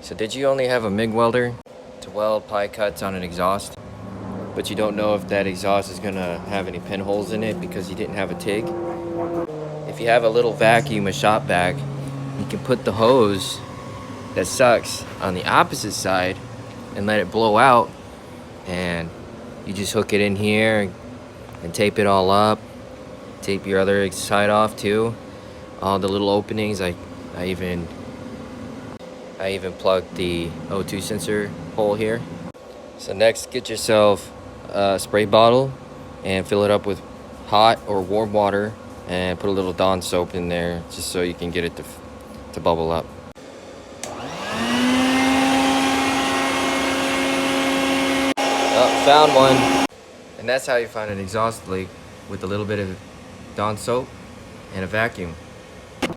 So did you only have a MIG welder to weld pie cuts on an exhaust, but you don't know if that exhaust is gonna have any pinholes in it because you didn't have a TIG? If you have a little vacuum, a shop vac, you can put the hose that sucks on the opposite side and let it blow out, and you just hook it in here and tape it all up. Tape your other side off too. All the little openings. I even plugged the O2 sensor hole here. So next, get yourself a spray bottle and fill it up with hot or warm water and put a little Dawn soap in there just so you can get it to bubble up. Oh, found one. And that's how you find an exhaust leak, with a little bit of Dawn soap and a vacuum.